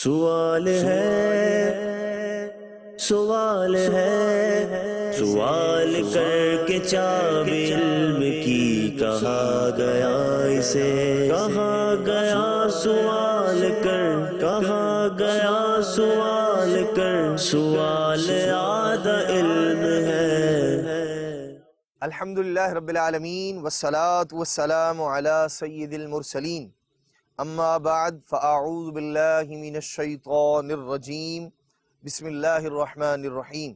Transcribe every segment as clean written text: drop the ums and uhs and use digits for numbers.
سوال ہے، سوال ہے، سوال کر کے چاب علم کی کہا گیا اسے، کہا گیا سوال کر، کہا گیا سوال کر، سوال آدھا علم ہے۔ الحمدللہ رب العالمین والصلاة والسلام علی سید المرسلین، اما بعد فاعوذ باللہ من الشیطان الرجیم، بسم اللہ الرحمن الرحیم۔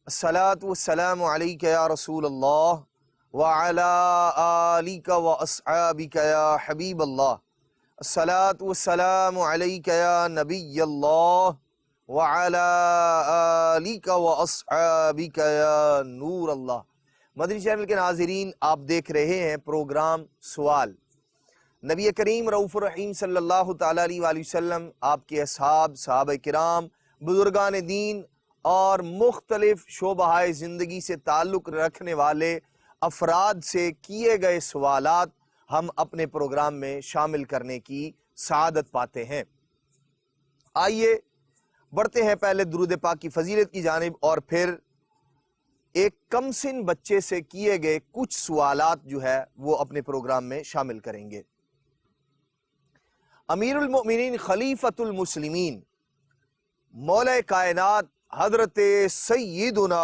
الصلاة والسلام علیک یا رسول اللہ وعلی آلک واصحابک یا حبیب اللہ۔ الصلاة والسلام علیک یا نبی اللہ وعلی آلک واصحابک یا نور اللہ۔ مدنی چینل کے ناظرین، آپ دیکھ رہے ہیں پروگرام سوال۔ نبی کریم رؤوف الرحیم صلی اللہ تعالیٰ علیہ وآلہ وسلم، آپ کے اصحاب، صحابہ کرام، بزرگان دین اور مختلف شعبہ زندگی سے تعلق رکھنے والے افراد سے کیے گئے سوالات ہم اپنے پروگرام میں شامل کرنے کی سعادت پاتے ہیں۔ آئیے بڑھتے ہیں پہلے درود پاک کی فضیلت کی جانب، اور پھر ایک کم سن بچے سے کیے گئے کچھ سوالات جو ہے وہ اپنے پروگرام میں شامل کریں گے۔ امیر المؤمنین خلیفۃ المسلمین مولا کائنات حضرت سیدنا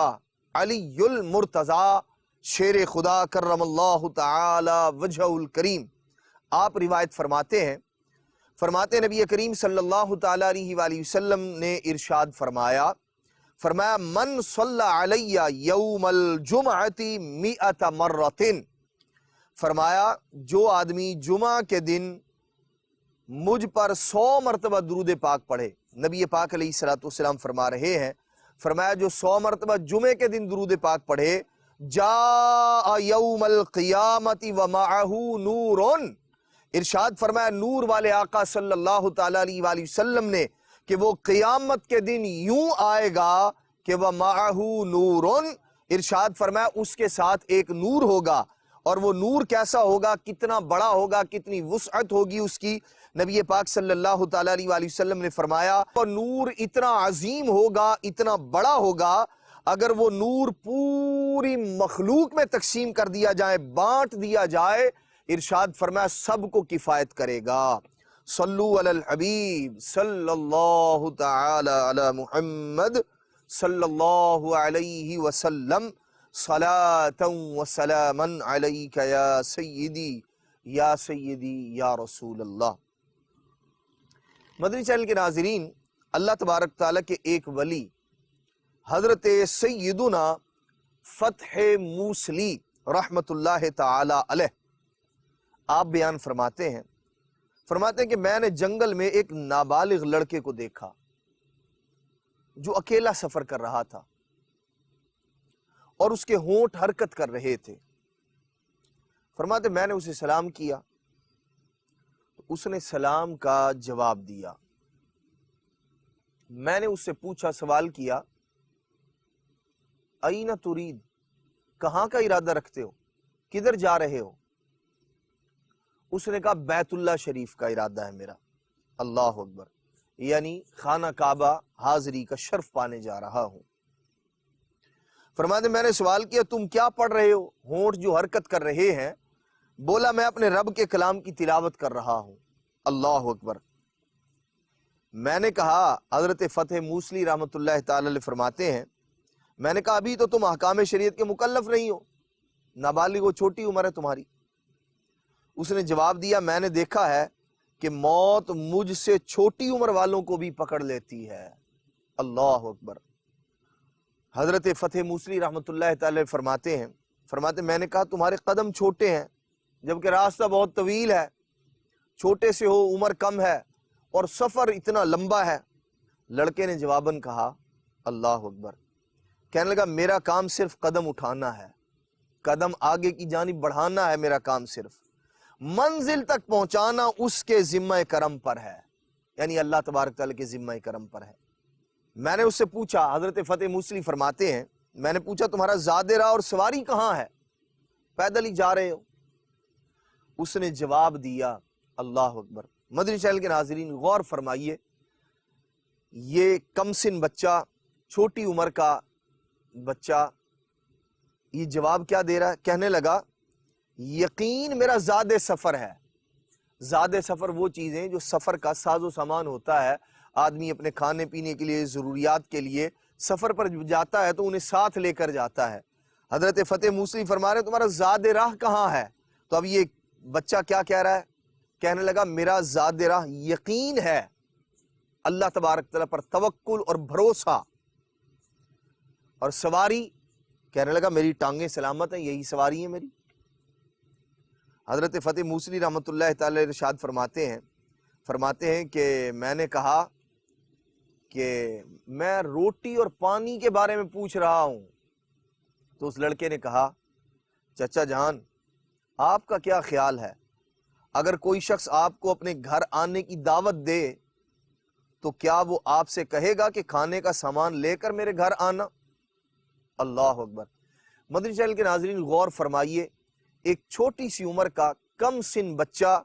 علی المرتضیٰ شیر خدا کرم اللہ تعالی وجہ الکریم، آپ روایت فرماتے ہیں، نبی کریم صلی اللہ تعالی علیہ وآلہ وسلم نے ارشاد فرمایا من صلی علی یوم الجمعۃ 100 مرۃ، فرمایا جو آدمی جمعہ کے دن مجھ پر 100 مرتبہ درود پاک پڑھے۔ نبی پاک علیہ السلام فرما رہے ہیں، فرمایا جو 100 مرتبہ جمعے کے دن درود پاک پڑھے، جاء یوم القیامت ومعہ نور، ارشاد فرمایا نور والے آقا صلی اللہ تعالی علیہ وآلہ وسلم نے کہ وہ قیامت کے دن یوں آئے گا کہ ومعہ نور، ارشاد فرمایا اس کے ساتھ ایک نور ہوگا، اور وہ نور کیسا ہوگا، کتنا بڑا ہوگا، کتنی وسعت ہوگی اس کی۔ نبی پاک صلی اللہ تعالی علیہ وآلہ وسلم نے فرمایا وہ نور اتنا عظیم ہوگا، اتنا بڑا ہوگا، اگر وہ نور پوری مخلوق میں تقسیم کر دیا جائے، بانٹ دیا جائے، ارشاد فرمایا سب کو کفایت کرے گا۔ صلو علی الحبیب صلی اللہ تعالی علی محمد صلی اللہ علیہ وسلم، صلاۃ و سلاما علیک یا سیدی یا سیدی یا رسول اللہ۔ مدنی چینل کے ناظرین، اللہ تبارک تعالیٰ کے ایک ولی حضرت سیدنا فتح موصلی رحمت اللہ تعالی علیہ، آپ بیان فرماتے ہیں کہ میں نے جنگل میں ایک نابالغ لڑکے کو دیکھا جو اکیلا سفر کر رہا تھا، اور اس کے ہونٹ حرکت کر رہے تھے۔ فرماتے میں نے اسے سلام کیا، اس نے سلام کا جواب دیا۔ میں نے اس سے پوچھا، سوال کیا، اینا ترید، کہاں کا ارادہ رکھتے ہو، کدھر جا رہے ہو؟ اس نے کہا بیت اللہ شریف کا ارادہ ہے میرا۔ اللہ اکبر، یعنی خانہ کعبہ حاضری کا شرف پانے جا رہا ہوں۔ فرماتے میں نے سوال کیا تم کیا پڑھ رہے ہو؟ ہونٹ جو حرکت کر رہے ہیں، بولا میں اپنے رب کے کلام کی تلاوت کر رہا ہوں۔ اللہ اکبر۔ میں نے کہا، حضرت فتح موصلی رحمت اللہ تعالی علیہ فرماتے ہیں، میں نے کہا ابھی تو تم احکام شریعت کے مکلف نہیں ہو، نابالغ ہو، چھوٹی عمر ہے تمہاری۔ اس نے جواب دیا میں نے دیکھا ہے کہ موت مجھ سے چھوٹی عمر والوں کو بھی پکڑ لیتی ہے۔ اللہ اکبر۔ حضرت فتح موصلی رحمت اللہ تعالی فرماتے میں نے کہا تمہارے قدم چھوٹے ہیں جبکہ راستہ بہت طویل ہے، چھوٹے سے ہو، عمر کم ہے، اور سفر اتنا لمبا ہے۔ لڑکے نے جواباً کہا اللہ اکبر، کہنے لگا میرا کام صرف قدم اٹھانا ہے، قدم آگے کی جانب بڑھانا ہے، میرا کام صرف منزل تک پہنچانا اس کے ذمہ کرم پر ہے، یعنی اللہ تبارک تعالیٰ کے ذمہ کرم پر ہے۔ میں نے اس سے پوچھا، حضرت فتح موصلی فرماتے ہیں میں نے پوچھا تمہارا زاد راہ اور سواری کہاں ہے، پیدل ہی جا رہے ہو؟ اس نے جواب دیا اللہ اکبر۔ مدنی چینل کے ناظرین غور فرمائیے، یہ کم سن بچہ، چھوٹی عمر کا بچہ، یہ جواب کیا دے رہا ہے؟ کہنے لگا یقین میرا زاد سفر ہے۔ زاد سفر وہ چیزیں جو سفر کا ساز و سامان ہوتا ہے، آدمی اپنے کھانے پینے کے لیے، ضروریات کے لیے سفر پر جاتا ہے تو انہیں ساتھ لے کر جاتا ہے۔ حضرت فتح موصلی فرما رہے ہیں تمہارا زاد راہ کہاں ہے؟ تو اب یہ بچہ کیا کہہ رہا ہے؟ کہنے لگا میرا زاد راہ یقین ہے، اللہ تبارک تعالیٰ پر توکل اور بھروسہ، اور سواری کہنے لگا میری ٹانگیں سلامت ہیں، یہی سواری ہے میری۔ حضرت فتح موصلی رحمۃ اللہ تعالی ارشاد فرماتے ہیں کہ میں نے کہا کہ میں روٹی اور پانی کے بارے میں پوچھ رہا ہوں۔ تو اس لڑکے نے کہا چچا جان آپ کا کیا خیال ہے، اگر کوئی شخص آپ کو اپنے گھر آنے کی دعوت دے تو کیا وہ آپ سے کہے گا کہ کھانے کا سامان لے کر میرے گھر آنا؟ اللہ اکبر۔ مدنی چینل کے ناظرین غور فرمائیے، ایک چھوٹی سی عمر کا کم سن بچہ،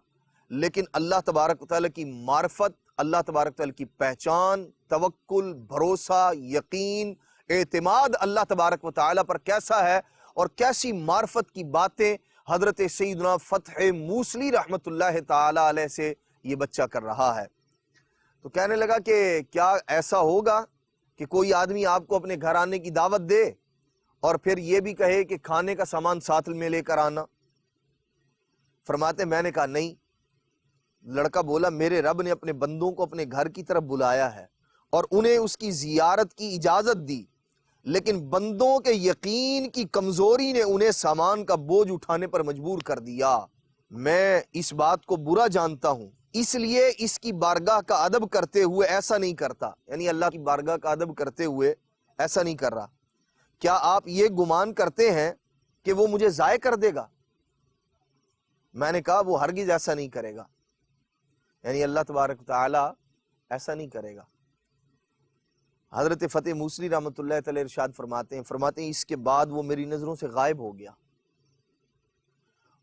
لیکن اللہ تبارک و تعالیٰ کی معرفت، اللہ تبارک و تعالیٰ کی پہچان، توکل، بھروسہ، یقین، اعتماد اللہ تبارک و تعالیٰ پر کیسا ہے، اور کیسی معرفت کی باتیں حضرت سیدنا فتح موصلی رحمت اللہ تعالی علیہ سے یہ بچہ کر رہا ہے۔ تو کہنے لگا کہ کیا ایسا ہوگا کہ کوئی آدمی آپ کو اپنے گھر آنے کی دعوت دے اور پھر یہ بھی کہے کہ کھانے کا سامان ساتھ میں لے کر آنا؟ فرماتے میں نے کہا نہیں۔ لڑکا بولا میرے رب نے اپنے بندوں کو اپنے گھر کی طرف بلایا ہے اور انہیں اس کی زیارت کی اجازت دی، لیکن بندوں کے یقین کی کمزوری نے انہیں سامان کا بوجھ اٹھانے پر مجبور کر دیا۔ میں اس بات کو برا جانتا ہوں، اس لیے اس کی بارگاہ کا ادب کرتے ہوئے ایسا نہیں کرتا، یعنی اللہ کی بارگاہ کا ادب کرتے ہوئے ایسا نہیں کر رہا۔ کیا آپ یہ گمان کرتے ہیں کہ وہ مجھے ضائع کر دے گا؟ میں نے کہا وہ ہرگز ایسا نہیں کرے گا، یعنی اللہ تبارک و تعالی ایسا نہیں کرے گا۔ حضرت فتح موصلی رحمۃ اللہ تعالی ارشاد فرماتے ہیں اس کے بعد وہ میری نظروں سے غائب ہو گیا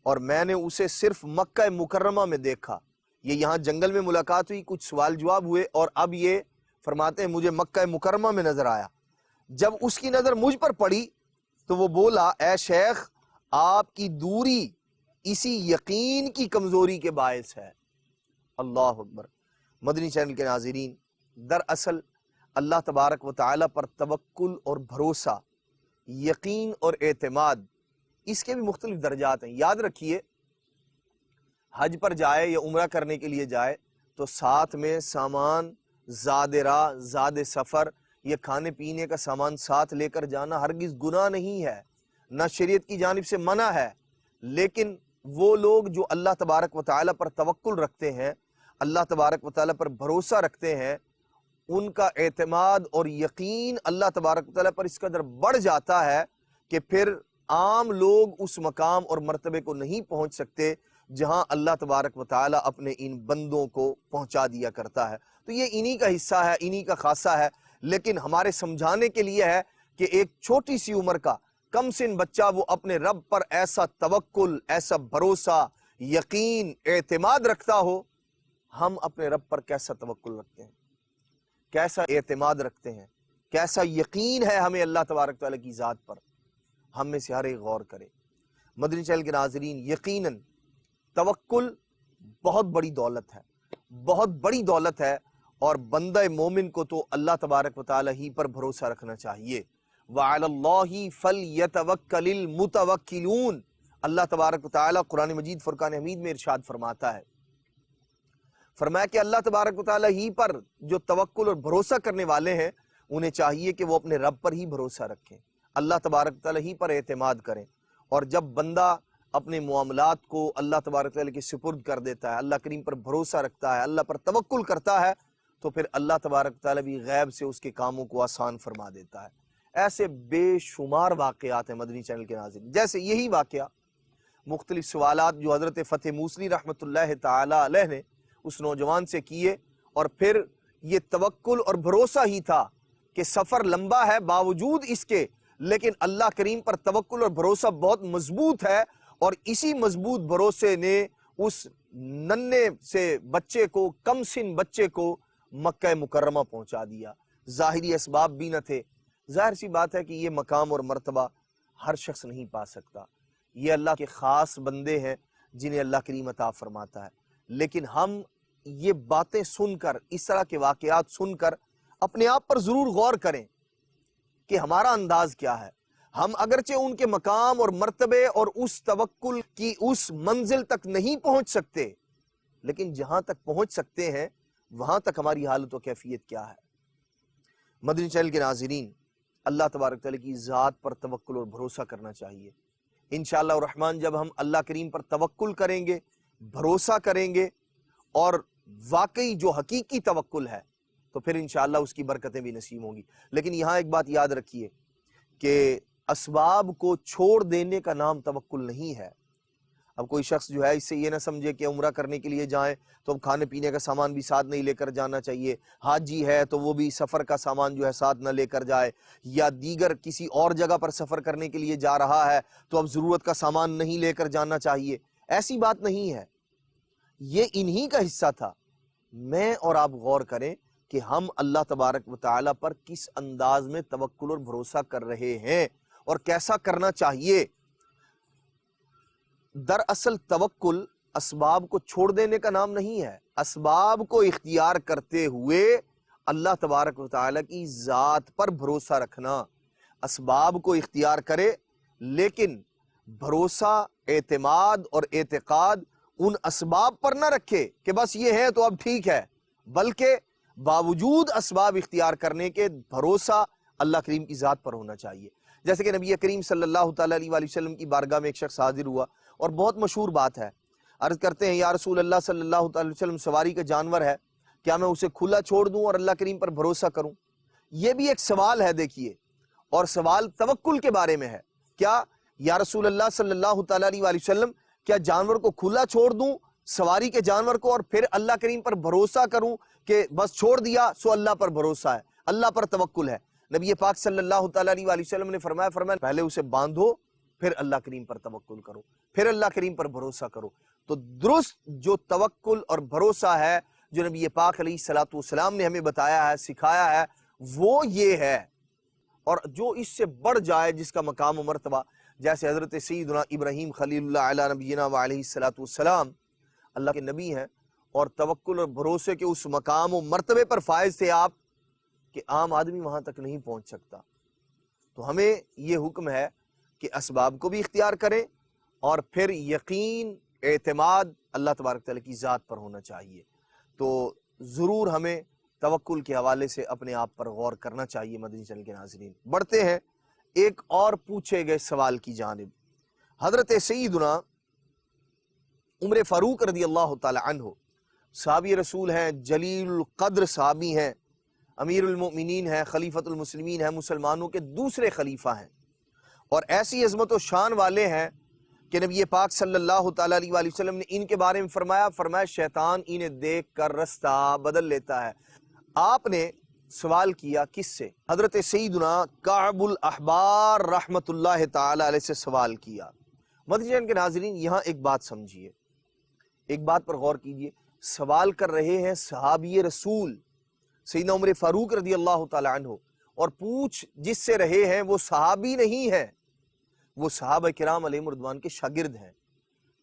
اور میں نے اسے صرف مکہ مکرمہ میں دیکھا۔ یہ یہاں جنگل میں ملاقات ہوئی، کچھ سوال جواب ہوئے، اور اب یہ فرماتے ہیں مجھے مکہ مکرمہ میں نظر آیا۔ جب اس کی نظر مجھ پر پڑی تو وہ بولا اے شیخ آپ کی دوری اسی یقین کی کمزوری کے باعث ہے۔ اللہ اکبر۔ مدنی چینل کے ناظرین، دراصل اللہ تبارک و تعالی پر توکل اور بھروسہ، یقین اور اعتماد، اس کے بھی مختلف درجات ہیں۔ یاد رکھیے حج پر جائے یا عمرہ کرنے کے لیے جائے تو ساتھ میں سامان، زاد راہ، زاد سفر یا کھانے پینے کا سامان ساتھ لے کر جانا ہرگز گناہ نہیں ہے، نہ شریعت کی جانب سے منع ہے۔ لیکن وہ لوگ جو اللہ تبارک و تعالی پر توکل رکھتے ہیں، اللہ تبارک و تعالی پر بھروسہ رکھتے ہیں، ان کا اعتماد اور یقین اللہ تبارک و تعالی پر اس قدر بڑھ جاتا ہے کہ پھر عام لوگ اس مقام اور مرتبے کو نہیں پہنچ سکتے جہاں اللہ تبارک و تعالی اپنے ان بندوں کو پہنچا دیا کرتا ہے۔ تو یہ انہی کا حصہ ہے، انہی کا خاصہ ہے، لیکن ہمارے سمجھانے کے لیے ہے کہ ایک چھوٹی سی عمر کا کم سن بچہ وہ اپنے رب پر ایسا توکل، ایسا بھروسہ، یقین، اعتماد رکھتا ہو، ہم اپنے رب پر کیسا توکل رکھتے ہیں، کیسا اعتماد رکھتے ہیں، کیسا یقین ہے ہمیں اللہ تبارک تعالیٰ کی ذات پر، ہم میں سے ہر ایک غور کرے۔ مدنی چینل کے ناظرین، یقیناً توکل بہت بڑی دولت ہے، بہت بڑی دولت ہے، اور بندہ مومن کو تو اللہ تبارک و تعالیٰ ہی پر بھروسہ رکھنا چاہیے۔ وَعَلَى اللَّهِ فَلْيَتَوَكَّلِ الْمُتَوَكِّلُونَ، اللہ تبارک و تعالیٰ قرآن مجید فرقان حمید میں ارشاد فرماتا ہے، فرمایا کہ اللہ تبارک و تعالیٰ ہی پر جو توکل اور بھروسہ کرنے والے ہیں انہیں چاہیے کہ وہ اپنے رب پر ہی بھروسہ رکھیں، اللہ تبارک و تعالیٰ ہی پر اعتماد کریں۔ اور جب بندہ اپنے معاملات کو اللہ تبارک و تعالیٰ کے سپرد کر دیتا ہے، اللہ کریم پر بھروسہ رکھتا ہے، اللہ پر توکل کرتا ہے، تو پھر اللہ تبارک و تعالیٰ بھی غیب سے اس کے کاموں کو آسان فرما دیتا ہے۔ ایسے بے شمار واقعات ہیں مدنی چینل کے ناظرین، جیسے یہی واقعہ، مختلف سوالات جو حضرت فتح موصلی رحمت اللہ تعالی علیہ نے اس نوجوان سے کیے، اور پھر یہ توکل اور بھروسہ ہی تھا کہ سفر لمبا ہے باوجود اس کے، لیکن اللہ کریم پر توکل اور بھروسہ بہت مضبوط ہے، اور اسی مضبوط بھروسے نے اس ننھے سے بچے کو، کم سن بچے کو، مکہ مکرمہ پہنچا دیا، ظاہری اسباب بھی نہ تھے۔ ظاہر سی بات ہے کہ یہ مقام اور مرتبہ ہر شخص نہیں پا سکتا، یہ اللہ کے خاص بندے ہیں جنہیں اللہ کریم عطا فرماتا ہے۔ لیکن ہم یہ باتیں سن کر، اس طرح کے واقعات سن کر اپنے آپ پر ضرور غور کریں کہ ہمارا انداز کیا ہے۔ ہم اگرچہ ان کے مقام اور مرتبے اور اس توکل کی اس منزل تک نہیں پہنچ سکتے، لیکن جہاں تک پہنچ سکتے ہیں وہاں تک ہماری حالت و کیفیت کیا ہے۔ مدنی چینل کے ناظرین، اللہ تبارک تعالیٰ کی ذات پر توکل اور بھروسہ کرنا چاہیے۔ انشاءاللہ الرحمن جب ہم اللہ کریم پر توکل کریں گے، بھروسہ کریں گے، اور واقعی جو حقیقی توکل ہے، تو پھر انشاءاللہ اس کی برکتیں بھی نصیب ہوں گی۔ لیکن یہاں ایک بات یاد رکھیے کہ اسباب کو چھوڑ دینے کا نام توکل نہیں ہے۔ اب کوئی شخص جو ہے اس سے یہ نہ سمجھے کہ عمرہ کرنے کے لیے جائیں تو اب کھانے پینے کا سامان بھی ساتھ نہیں لے کر جانا چاہیے، حاجی ہے تو وہ بھی سفر کا سامان جو ہے ساتھ نہ لے کر جائے، یا دیگر کسی اور جگہ پر سفر کرنے کے لیے جا رہا ہے تو اب ضرورت کا سامان نہیں لے کر جانا چاہیے۔ ایسی بات نہیں ہے، یہ انہی کا حصہ تھا۔ میں اور آپ غور کریں کہ ہم اللہ تبارک و تعالیٰ پر کس انداز میں توکل اور بھروسہ کر رہے ہیں اور کیسا کرنا چاہیے۔ دراصل توکل اسباب کو چھوڑ دینے کا نام نہیں ہے، اسباب کو اختیار کرتے ہوئے اللہ تبارک و تعالیٰ کی ذات پر بھروسہ رکھنا۔ اسباب کو اختیار کرے لیکن بھروسہ، اعتماد اور اعتقاد ان اسباب پر نہ رکھے کہ بس یہ ہے تو اب ٹھیک ہے، بلکہ باوجود اسباب اختیار کرنے کے بھروسہ اللہ کریم کی ذات پر ہونا چاہیے۔ جیسے کہ نبی کریم صلی اللہ تعالیٰ علیہ وآلہ وسلم کی بارگاہ میں ایک شخص حاضر ہوا اور بہت مشہور بات ہے، عرض کرتے ہیں یا رسول اللہ صلی اللہ تعالیٰ علیہ وسلم، سواری کا جانور ہے، کیا میں اسے کھلا چھوڑ دوں اور اللہ کریم پر بھروسہ کروں؟ یہ بھی ایک سوال ہے دیکھیے، اور سوال توکل کے بارے میں ہے۔ کیا یا رسول اللہ صلی اللہ تعالیٰ علیہ وآلہ وسلم، کیا جانور کو کھلا چھوڑ دوں، سواری کے جانور کو، اور پھر اللہ کریم پر بھروسہ کروں کہ بس چھوڑ دیا سو اللہ پر بھروسہ ہے، اللہ پر توکل ہے؟ نبی پاک صلی اللہ تعالیٰ علیہ وآلہ وسلم نے فرمایا پہلے اسے باندھو، پھر اللہ کریم پر توکل کرو، پھر اللہ کریم پر بھروسہ کرو۔ تو درست جو توکل اور بھروسہ ہے جو نبی پاک علیہ الصلوۃ والسلام نے ہمیں بتایا ہے، سکھایا ہے، وہ یہ ہے۔ اور جو اس سے بڑھ جائے، جس کا مقام و مرتبہ، جیسے حضرت سیدنا ابراہیم خلیل اللہ علیہ نبینا و علیہ الصلوۃ والسلام اللہ کے نبی ہیں، اور توکل اور بھروسے کے اس مقام و مرتبے پر فائز تھے آپ کہ عام آدمی وہاں تک نہیں پہنچ سکتا۔ تو ہمیں یہ حکم ہے کہ اسباب کو بھی اختیار کریں، اور پھر یقین، اعتماد اللہ تبارک تعالیٰ کی ذات پر ہونا چاہیے۔ تو ضرور ہمیں توکل کے حوالے سے اپنے آپ پر غور کرنا چاہیے۔ مدنی چینل کے ناظرین، بڑھتے ہیں ایک اور پوچھے گئے سوال کی جانب۔ حضرت سیدنا عمر فاروق رضی اللہ تعالی عنہ صحابی رسول ہیں، جلیل القدر صحابی ہیں، امیر المؤمنین ہیں، خلیفۃ المسلمین ہیں، مسلمانوں کے دوسرے خلیفہ ہیں، اور ایسی عظمت و شان والے ہیں کہ نبی پاک صلی اللہ تعالیٰ علیہ وآلہ وسلم نے ان کے بارے میں فرمایا شیطان انہیں دیکھ کر رستہ بدل لیتا ہے۔ آپ نے سوال کیا کس سے؟ حضرت سیدنا کعب الاحبار رحمت اللہ تعالیٰ علیہ سے سوال کیا۔ مدنی چینل کے ناظرین، یہاں ایک بات سمجھیے، ایک بات پر غور کیجئے۔ سوال کر رہے ہیں صحابی رسول سیدنا عمر فاروق رضی اللہ تعالیٰ عنہ، اور پوچھ جس سے رہے ہیں وہ صحابی نہیں ہے، وہ صحابہ کرام علیہم رضوان کے شاگرد ہیں،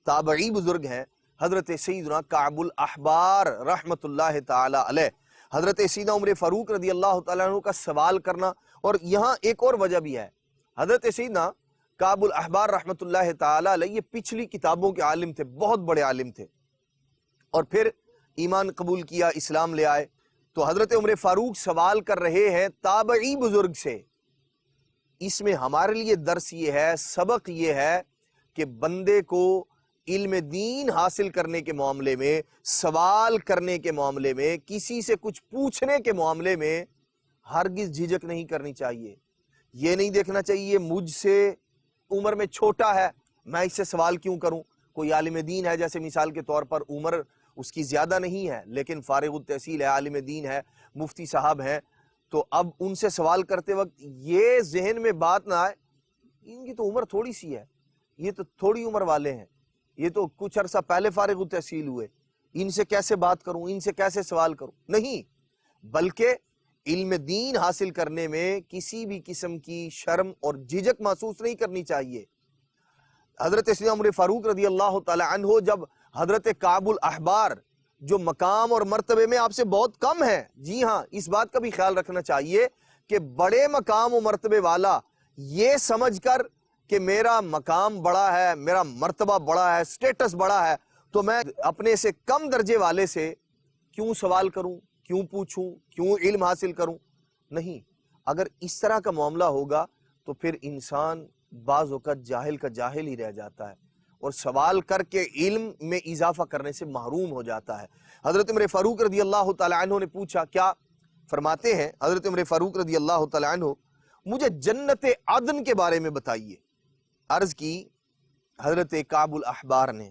تابعی بزرگ ہیں، حضرت سیدنا کعب الاحبار رحمت اللہ تعالی علیہ۔ حضرت سیدنا عمر فاروق رضی اللہ تعالیٰ عنہ کا سوال کرنا، اور یہاں ایک اور وجہ بھی ہے، حضرت سیدنا کعب الاحبار رحمت اللہ تعالی علیہ یہ پچھلی کتابوں کے عالم تھے، بہت بڑے عالم تھے، اور پھر ایمان قبول کیا، اسلام لے آئے۔ تو حضرت عمر فاروق سوال کر رہے ہیں تابعی بزرگ سے۔ اس میں ہمارے لیے درس یہ ہے، سبق یہ ہے کہ بندے کو علم دین حاصل کرنے کے معاملے میں، سوال کرنے کے معاملے میں، کسی سے کچھ پوچھنے کے معاملے میں ہرگز جھجک نہیں کرنی چاہیے۔ یہ نہیں دیکھنا چاہیے مجھ سے عمر میں چھوٹا ہے، میں اس سے سوال کیوں کروں۔ کوئی عالم دین ہے، جیسے مثال کے طور پر عمر اس کی زیادہ نہیں ہے لیکن فارغ التحصیل ہے، عالم دین ہے، مفتی صاحب ہیں، تو اب ان سے سوال کرتے وقت یہ ذہن میں بات نہ آئے ان کی تو عمر تھوڑی سی ہے، یہ تو تھوڑی عمر والے ہیں، یہ تو کچھ عرصہ پہلے فارغ التحصیل ہوئے، ان سے کیسے بات کروں، ان سے کیسے سوال کروں۔ نہیں، بلکہ علم دین حاصل کرنے میں کسی بھی قسم کی شرم اور جھجک محسوس نہیں کرنی چاہیے۔ حضرت سیدنا عمر فاروق رضی اللہ تعالی عنہ جب حضرت کعب الاحبار جو مقام اور مرتبے میں آپ سے بہت کم ہے، جی ہاں اس بات کا بھی خیال رکھنا چاہیے کہ بڑے مقام و مرتبے والا یہ سمجھ کر کہ میرا مقام بڑا ہے، میرا مرتبہ بڑا ہے، سٹیٹس بڑا ہے، تو میں اپنے سے کم درجے والے سے کیوں سوال کروں، کیوں پوچھوں، کیوں علم حاصل کروں؟ نہیں، اگر اس طرح کا معاملہ ہوگا تو پھر انسان بعض اوقات جاہل کا جاہل ہی رہ جاتا ہے اور سوال کر کے علم میں اضافہ کرنے سے محروم ہو جاتا ہے۔ حضرت عمر فاروق رضی اللہ تعالی عنہ نے پوچھا، کیا فرماتے ہیں حضرت عمر فاروق رضی اللہ تعالی عنہ، مجھے جنت عدن کے بارے میں بتائیے۔ عرض کی حضرت کعب الاحبار نے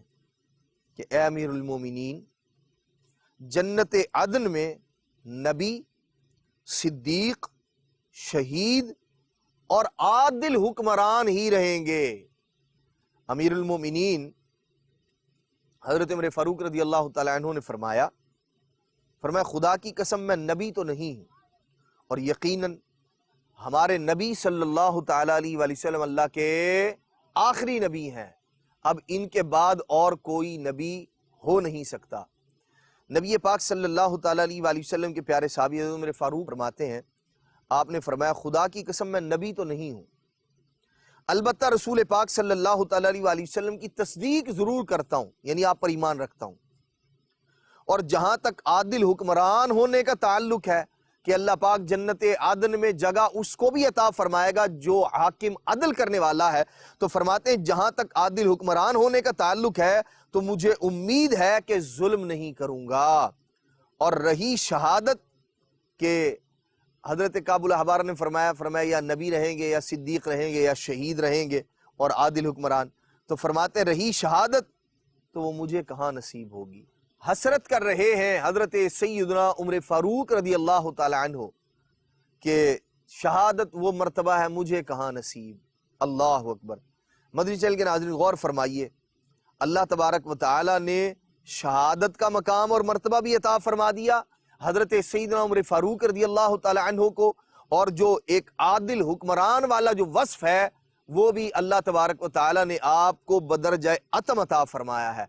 کہ اے امیر المومنین، جنت عدن میں نبی، صدیق، شہید اور عادل حکمران ہی رہیں گے۔ امیر المومنین حضرت عمر فاروق رضی اللہ تعالی عنہ نے فرمایا خدا کی قسم میں نبی تو نہیں ہوں، اور یقیناً ہمارے نبی صلی اللہ تعالی علیہ وآلہ وسلم اللہ کے آخری نبی ہیں، اب ان کے بعد اور کوئی نبی ہو نہیں سکتا۔ نبی پاک صلی اللہ تعالی علیہ وآلہ وسلم کے پیارے صحابی حضرت عمر فاروق فرماتے ہیں، آپ نے فرمایا خدا کی قسم میں نبی تو نہیں ہوں، البتہ رسول پاک صلی اللہ تعالی علیہ وآلہ وسلم کی تصدیق ضرور کرتا ہوں، یعنی آپ پر ایمان رکھتا ہوں۔ اور جہاں تک عادل حکمران ہونے کا تعلق ہے کہ اللہ پاک جنت عدن میں جگہ اس کو بھی عطا فرمائے گا جو حاکم عدل کرنے والا ہے، تو فرماتے ہیں جہاں تک عادل حکمران ہونے کا تعلق ہے تو مجھے امید ہے کہ ظلم نہیں کروں گا۔ اور رہی شہادت کہ حضرت کعب الاحبار نے فرمایا یا نبی رہیں گے یا صدیق رہیں گے یا شہید رہیں گے اور عادل حکمران، تو فرماتے رہی شہادت تو وہ مجھے کہاں نصیب ہوگی۔ حسرت کر رہے ہیں حضرت سیدنا عمر فاروق رضی اللہ تعالی عنہ کہ شہادت وہ مرتبہ ہے مجھے کہاں نصیب۔ اللہ اکبر۔ مدنی چینل کے ناظرین غور فرمائیے، اللہ تبارک و تعالی نے شہادت کا مقام اور مرتبہ بھی عطا فرما دیا حضرت سیدنا عمر فاروق رضی اللہ تعالی عنہ کو، اور جو ایک عادل حکمران والا جو وصف ہے وہ بھی اللہ تبارک و تعالی نے آپ کو بدرجہ عتم عطا فرمایا ہے۔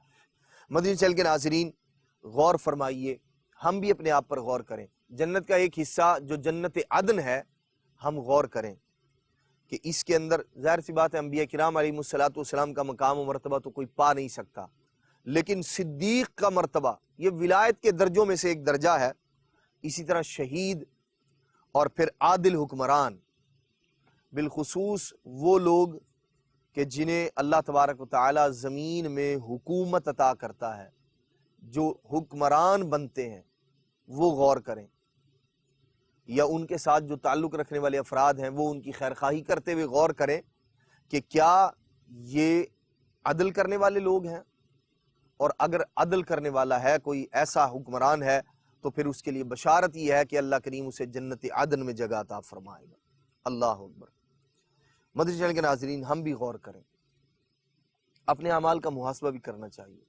مدنی چینل کے ناظرین غور فرمائیے، ہم بھی اپنے آپ پر غور کریں، جنت کا ایک حصہ جو جنت عدن ہے ہم غور کریں کہ اس کے اندر ظاہر سی بات ہے انبیاء کرام علیہ السلام کا مقام و مرتبہ تو کوئی پا نہیں سکتا، لیکن صدیق کا مرتبہ یہ ولایت کے درجوں میں سے ایک درجہ ہے، اسی طرح شہید اور پھر عادل حکمران، بالخصوص وہ لوگ کہ جنہیں اللہ تبارک و تعالی زمین میں حکومت عطا کرتا ہے، جو حکمران بنتے ہیں وہ غور کریں، یا ان کے ساتھ جو تعلق رکھنے والے افراد ہیں وہ ان کی خیرخواہی کرتے ہوئے غور کریں کہ کیا یہ عدل کرنے والے لوگ ہیں، اور اگر عدل کرنے والا ہے کوئی ایسا حکمران ہے تو پھر اس کے لیے بشارت یہ ہے کہ اللہ کریم اسے جنت عدن میں جگہ عطا فرمائے گا۔ اللہ اکبر۔ مدنی چینل کے ناظرین ہم بھی غور کریں، اپنے اعمال کا محاسبہ بھی کرنا چاہیے،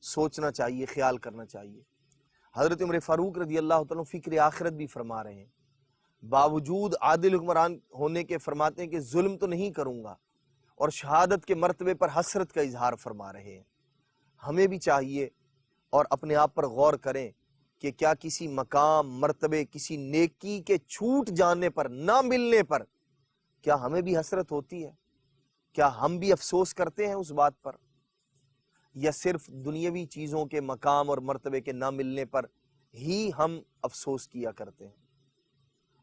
سوچنا چاہیے، خیال کرنا چاہیے۔ حضرت عمر فاروق رضی اللہ تعالیٰ فکر آخرت بھی فرما رہے ہیں، باوجود عادل حکمران ہونے کے فرماتے ہیں کہ ظلم تو نہیں کروں گا، اور شہادت کے مرتبے پر حسرت کا اظہار فرما رہے ہیں۔ ہمیں بھی چاہیے اور اپنے آپ پر غور کریں کہ کیا کسی مقام، مرتبے، کسی نیکی کے چھوٹ جانے پر، نہ ملنے پر کیا ہمیں بھی حسرت ہوتی ہے؟ کیا ہم بھی افسوس کرتے ہیں اس بات پر، یا صرف دنیاوی چیزوں کے مقام اور مرتبے کے نہ ملنے پر ہی ہم افسوس کیا کرتے ہیں؟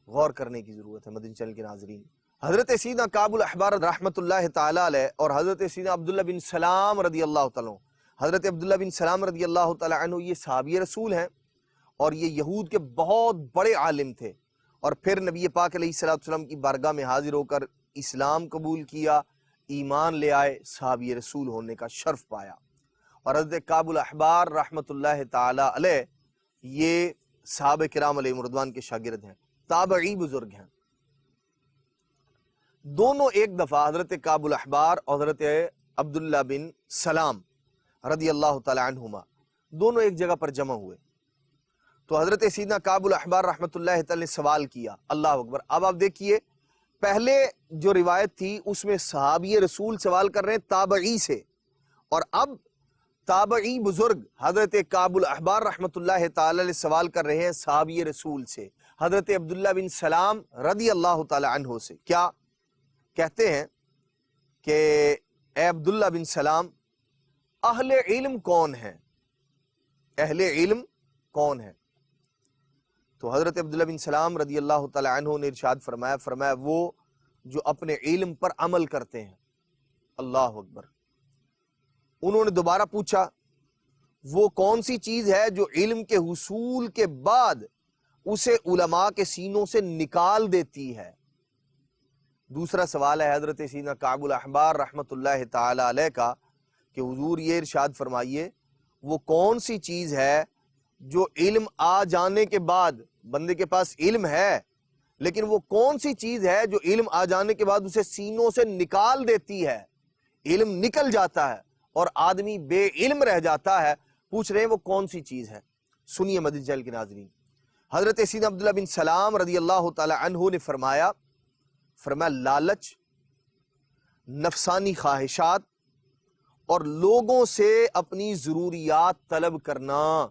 غور کرنے کی ضرورت ہے مدنی چینل کے ناظرین۔ حضرت سیدنا کعب الاحبار رحمۃ اللہ تعالی علیہ اور حضرت سیدنا عبداللہ بن سلام رضی اللہ تعالیٰ، حضرت عبداللہ بن سلام رضی اللہ تعالیٰ عنہ یہ صحابی رسول ہیں، اور یہ یہود کے بہت بڑے عالم تھے، اور پھر نبی پاک علیہ السلام کی بارگاہ میں حاضر ہو کر اسلام قبول کیا، ایمان لے آئے، صحابی رسول ہونے کا شرف پایا۔ اور حضرت کعب الاحبار رحمۃ اللہ تعالی علیہ یہ صحابہ کرام علیہ رضوان کے شاگرد ہیں، تابعی بزرگ ہیں۔ دونوں ایک دفعہ حضرت کعب الاحبار اور حضرت عبداللہ بن سلام رضی اللہ تعالی عنہما دونوں ایک جگہ پر جمع ہوئے، تو حضرت سیدنا کعب الاحبار رحمۃ اللہ تعالی نے سوال کیا. اللہ اکبر. اب آپ دیکھیے پہلے جو روایت تھی اس میں صحابی رسول سوال کر رہے ہیں تابعی سے، اور اب تابعی بزرگ حضرت کعب الاحبار رحمۃ اللہ تعالی علیہ سوال کر رہے ہیں صحابی رسول سے، حضرت عبداللہ بن سلام رضی اللہ تعالی عنہ سے. کیا کہتے ہیں کہ اے عبداللہ بن سلام، اہل علم کون ہے؟ اہل علم کون ہے؟ تو حضرت عبداللہ بن سلام رضی اللہ تعالی عنہ نے ارشاد فرمایا وہ جو اپنے علم پر عمل کرتے ہیں. اللہ اکبر. انہوں نے دوبارہ پوچھا وہ کون سی چیز ہے جو علم کے حصول کے بعد اسے علماء کے سینوں سے نکال دیتی ہے؟ دوسرا سوال ہے حضرت سیدنا کعب الاحبار رحمۃ اللہ تعالی علیہ کا کہ حضور یہ ارشاد فرمائیے وہ کون سی چیز ہے جو علم آ جانے کے بعد، بندے کے پاس علم ہے لیکن وہ کون سی چیز ہے جو علم آ جانے کے بعد اسے سینوں سے نکال دیتی ہے؟ علم نکل جاتا ہے اور آدمی بے علم رہ جاتا ہے. پوچھ رہے ہیں وہ کون سی چیز ہے. سنیے مدنی چینل کے ناظرین، حضرت سیدنا عبداللہ بن سلام رضی اللہ تعالی عنہ نے فرمایا لالچ، نفسانی خواہشات اور لوگوں سے اپنی ضروریات طلب کرنا،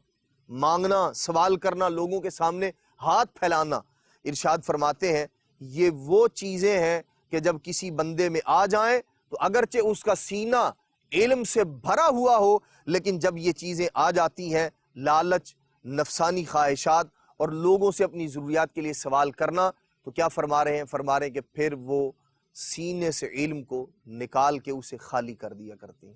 مانگنا، سوال کرنا، لوگوں کے سامنے ہاتھ پھیلانا. ارشاد فرماتے ہیں یہ وہ چیزیں ہیں کہ جب کسی بندے میں آ جائیں تو اگرچہ اس کا سینہ علم سے بھرا ہوا ہو لیکن جب یہ چیزیں آ جاتی ہیں، لالچ، نفسانی خواہشات اور لوگوں سے اپنی ضروریات کے لیے سوال کرنا، تو کیا فرما رہے ہیں کہ پھر وہ سینے سے علم کو نکال کے اسے خالی کر دیا کرتے ہیں.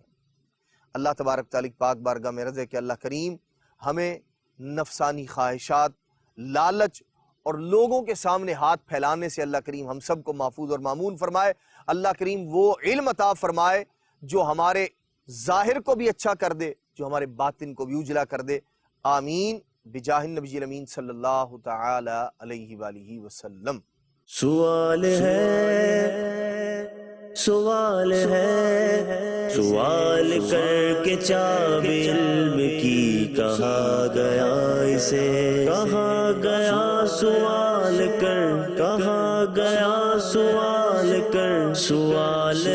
اللہ تبارک تعالیٰ کی پاک بارگاہ میں عرض ہے کہ اللہ کریم ہمیں نفسانی خواہشات، لالچ اور لوگوں کے سامنے ہاتھ پھیلانے سے اللہ کریم ہم سب کو محفوظ اور مامون فرمائے. اللہ کریم وہ علم عطا فرمائے جو ہمارے ظاہر کو بھی اچھا کر دے، جو ہمارے باطن کو بھی اجلا کر دے. آمین بجاہ النبی الامین صلی اللہ تعالی علیہ وآلہ وسلم. سوال ہے، سوال ہے، سوال کر کے چاب علم کی کہا گیا اسے، کہا گیا سوال کر، کہا گیا سوال کر، سوال